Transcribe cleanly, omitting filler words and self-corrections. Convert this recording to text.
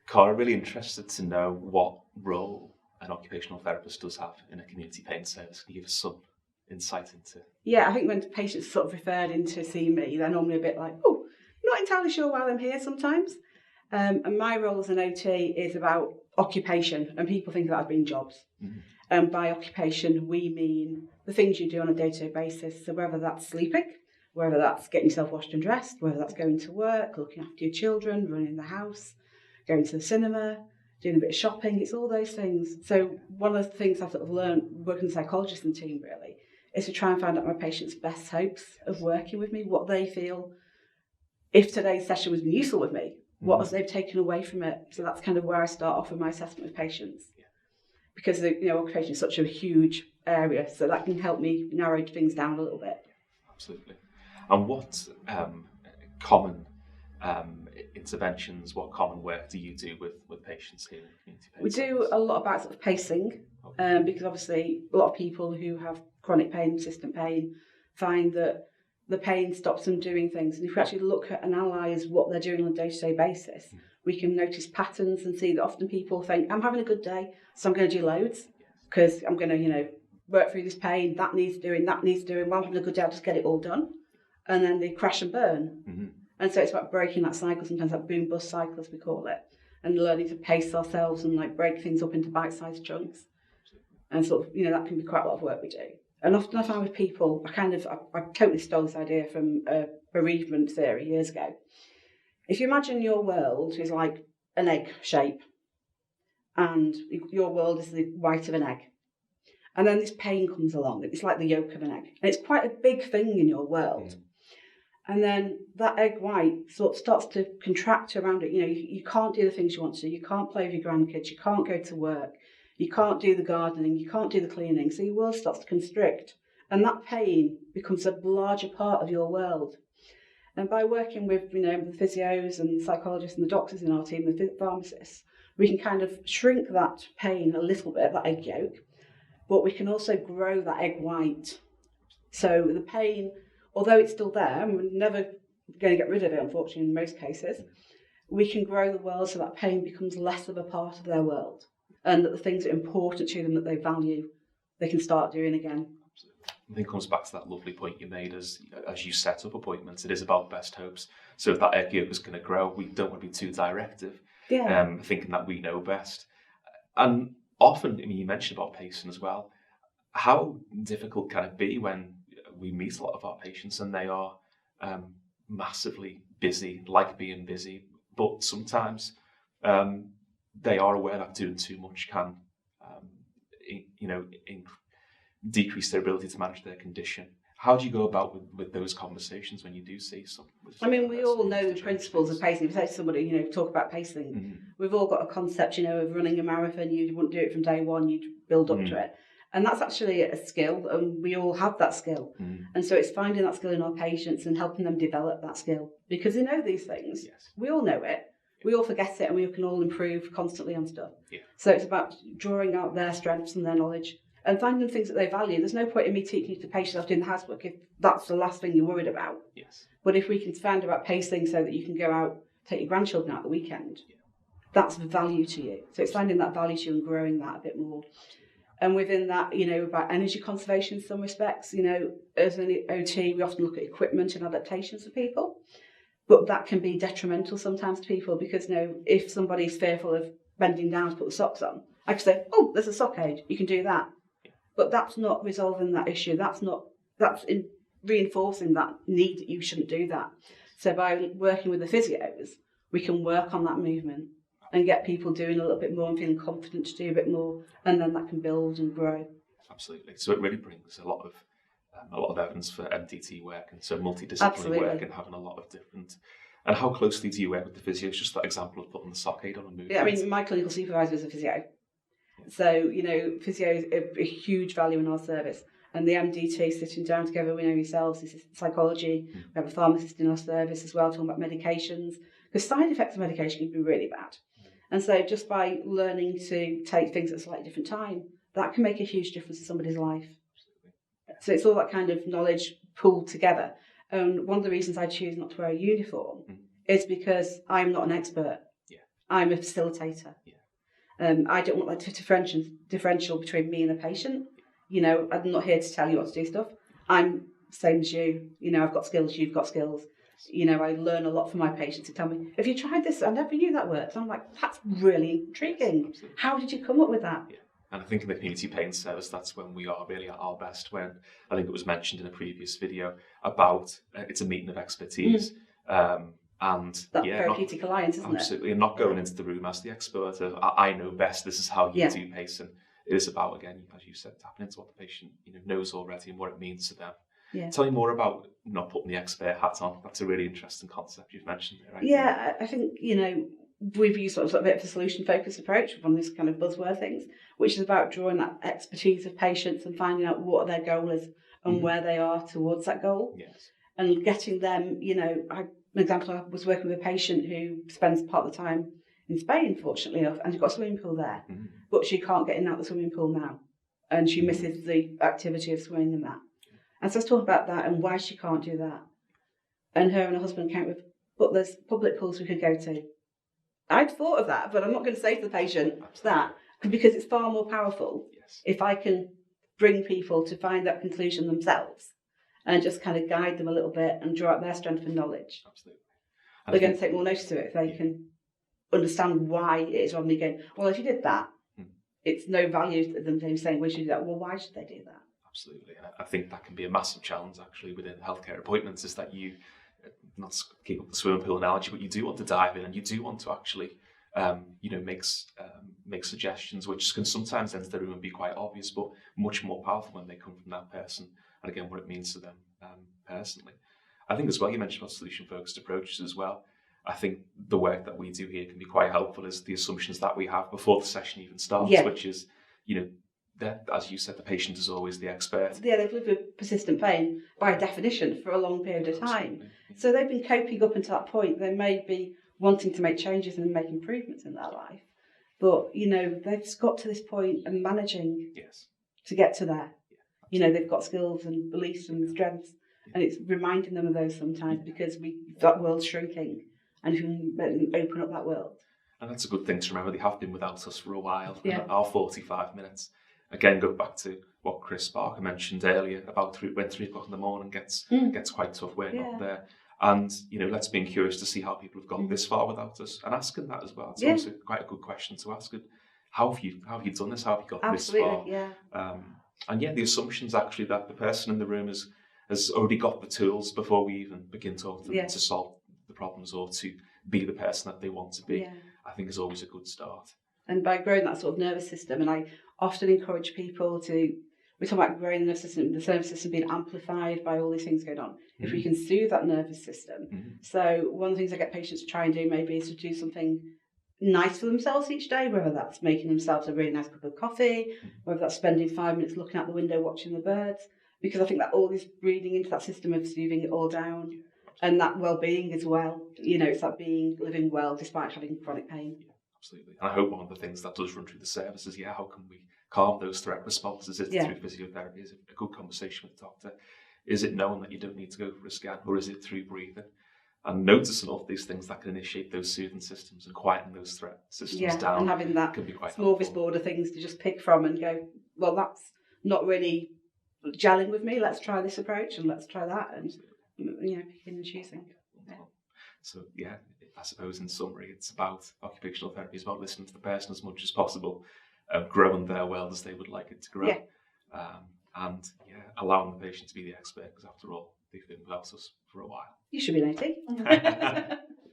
Cara, really interested to know what role an occupational therapist does have in a community pain service. Can you give us some insight into? Yeah, I think when patients sort of referred in to see me, they're normally a bit like, oh, I'm not entirely sure why I'm here sometimes. And my role as an OT is about occupation, and people think that as being jobs. Mm-hmm. And by occupation, we mean the things you do on a day-to-day basis. So whether that's sleeping, whether that's getting yourself washed and dressed, whether that's going to work, looking after your children, running the house, going to the cinema, doing a bit of shopping, it's all those things. So one of the things I've sort of learned working as a psychologist in the team really is to try and find out my patients' best hopes of working with me, what they feel, if today's session was useful with me, what have they taken away from it. So that's kind of where I start off with my assessment with patients. Because occupation is such a huge area, so that can help me narrow things down a little bit. Absolutely. And what common interventions, what common work do you do with patients here in the community pain We service? do a lot about sort of pacing, because obviously a lot of people who have chronic pain, persistent pain, find that the pain stops them doing things. And if we actually look at and analyse what they're doing on a day-to-day basis, we can notice patterns and see that often people think, I'm having a good day, so I'm going to do loads because I'm going to, work through this pain, that needs doing, well, I'm having a good day, I'll just get it all done. And then they crash and burn. Mm-hmm. And so it's about breaking that cycle, sometimes that boom bust cycle as we call it, and learning to pace ourselves and break things up into bite-sized chunks. And sort of, that can be quite a lot of work we do. And often I find with people, I totally stole this idea from a bereavement theory years ago. If you imagine your world is like an egg shape, and your world is the white of an egg, and then this pain comes along, it's like the yolk of an egg, and it's quite a big thing in your world. And then that egg white sort of starts to contract around it. You can't do the things you want to do. You can't play with your grandkids. You can't go to work. You can't do the gardening. You can't do the cleaning. So your world starts to constrict. And that pain becomes a larger part of your world. And by working with, the physios and the psychologists and the doctors in our team, the pharmacists, we can kind of shrink that pain a little bit, that egg yolk, but we can also grow that egg white. So the pain, although it's still there, and we're never going to get rid of it, unfortunately, in most cases, we can grow the world so that pain becomes less of a part of their world, and that the things that are important to them, that they value, they can start doing again. I think it comes back to that lovely point you made as you set up appointments. It is about best hopes. So if that egg yolk is going to grow, we don't want to be too directive, thinking that we know best. And often, you mentioned about pacing as well. How difficult can it be when we meet a lot of our patients and they are massively busy, like being busy, but sometimes they are aware that doing too much can, decrease their ability to manage their condition. How do you go about with those conversations when you do see some? We all know the principles of pacing. If you say to somebody, talk about pacing, we've all got a concept, of running a marathon. You wouldn't do it from day one, you'd build up to it. And that's actually a skill, and we all have that skill. And so it's finding that skill in our patients and helping them develop that skill, because they know these things. Yes. We all know it. We all forget it, and we can all improve constantly on stuff. Yeah. So it's about drawing out their strengths and their knowledge and finding things that they value. There's no point in me teaching you to pace yourself doing the housework if that's the last thing you're worried about. Yes. But if we can find about pacing so that you can go out, take your grandchildren out the weekend, that's value to you. So it's finding that value to you and growing that a bit more. And within that, about energy conservation in some respects, as an OT, we often look at equipment and adaptations for people. But that can be detrimental sometimes to people because, if somebody's fearful of bending down to put the socks on, I can say, oh, there's a sock aid, you can do that. But that's not resolving that issue. That's reinforcing that need that you shouldn't do that. So by working with the physios, we can work on that movement and get people doing a little bit more and feeling confident to do a bit more, and then that can build and grow. Absolutely. So it really brings a lot of evidence for MDT work, and so multidisciplinary work and having a lot of different. And how closely do you work with the physios? Just that example of putting the sock aid on a movement. Yeah, my clinical supervisor is a physio. So, physio is a huge value in our service. And the MDT sitting down together, we know yourselves, this is psychology. We have a pharmacist in our service as well, talking about medications. Because side effects of medication can be really bad. And so just by learning to take things at a slightly different time, that can make a huge difference in somebody's life. So it's all that kind of knowledge pulled together. And one of the reasons I choose not to wear a uniform is because I'm not an expert. Yeah. I'm a facilitator. I don't want that differential between me and the patient. You know, I'm not here to tell you what to do stuff. I'm the same as you. You know, I've got skills, you've got skills. You know, I learn a lot from my patients to tell me, have you tried this? I never knew that worked. I'm like, that's really intriguing. Yes, how did you come up with that? Yeah. And I think in the community pain service, that's when we are really at our best, when I think it was mentioned in a previous video about it's a meeting of expertise. And that therapeutic alliance, isn't absolutely, and not going into the room as the expert of I know best, this is how you do pacing. It is about, again, as you said, tapping into what the patient knows already and what it means to them. Yeah. Tell me more about not putting the expert hat on. That's a really interesting concept you've mentioned there, right? Yeah, I think, we've used sort of a bit of a solution-focused approach from this kind of buzzword things, which is about drawing that expertise of patients and finding out what their goal is and where they are towards that goal. Yes. And getting them, an example, I was working with a patient who spends part of the time in Spain, fortunately enough, and she's got a swimming pool there, but she can't get in and out of the swimming pool now, and she misses the activity of swimming and that. And so I was talking about that and why she can't do that. And her and her husband came with, but there's public pools we could go to. I'd thought of that, but I'm not going to say to the patient that, because it's far more powerful if I can bring people to find that conclusion themselves and just kind of guide them a little bit and draw out their strength and knowledge. Absolutely. They're going to take more notice of it if they can understand why it is, rather than going, well, if you did that, it's no value to them saying, we should do that. Well, why should they do that? Absolutely. And I think that can be a massive challenge, actually, within healthcare appointments, is that you, not to keep up the swimming pool analogy, but you do want to dive in and you do want to actually, make suggestions, which can sometimes enter the room and be quite obvious, but much more powerful when they come from that person. And again, what it means to them personally. I think as well, you mentioned about solution-focused approaches as well. I think the work that we do here can be quite helpful as the assumptions that we have before the session even starts, which is, that, as you said, the patient is always the expert. Yeah, they've lived with persistent pain by definition for a long period of time. So they've been coping up until that point. They may be wanting to make changes and make improvements in their life. But, they've got to this point and managing to get to there. They've got skills and beliefs and strengths. And it's reminding them of those sometimes because that world's shrinking and if you can open up that world. And that's a good thing to remember. They have been without us for a while. Yeah. And our 45 minutes. Again, go back to what Chris Barker mentioned earlier about when 3 o'clock in the morning gets quite tough. We're not there. And, let's be curious to see how people have got this far without us and asking that as well. It's also quite a good question to ask. How have you done this? How have you got this far? Yeah. And the assumptions actually that the person in the room has already got the tools before we even begin talking to them to solve the problems or to be the person that they want to be, I think is always a good start. And by growing that sort of nervous system, and I often encourage people we talk about growing the nervous system being amplified by all these things going on. If we can soothe that nervous system. So one of the things I get patients to try and do maybe is to do something nice for themselves each day, whether that's making themselves a really nice cup of coffee, whether that's spending 5 minutes looking out the window watching the birds, because I think that all is breathing into that system of soothing it all down. And that well-being as well. It's that living well despite having chronic pain. Yeah, absolutely. And I hope one of the things that does run through the service is, how can we calm those threat responses? Is it through physiotherapy? Is it a good conversation with the doctor? Is it knowing that you don't need to go for a scan? Or is it through breathing? And noticing all these things that can initiate those soothing systems and quieten those threat systems down. And having that smorgasbord of things to just pick from and go, well, that's not really gelling with me. Let's try this approach and let's try that. And picking and choosing. So I suppose in summary, it's about occupational therapy. It's about listening to the person as much as possible, growing their world as they would like it to grow, and allowing the patient to be the expert, because after all, they've been without us for a while. You should be 80.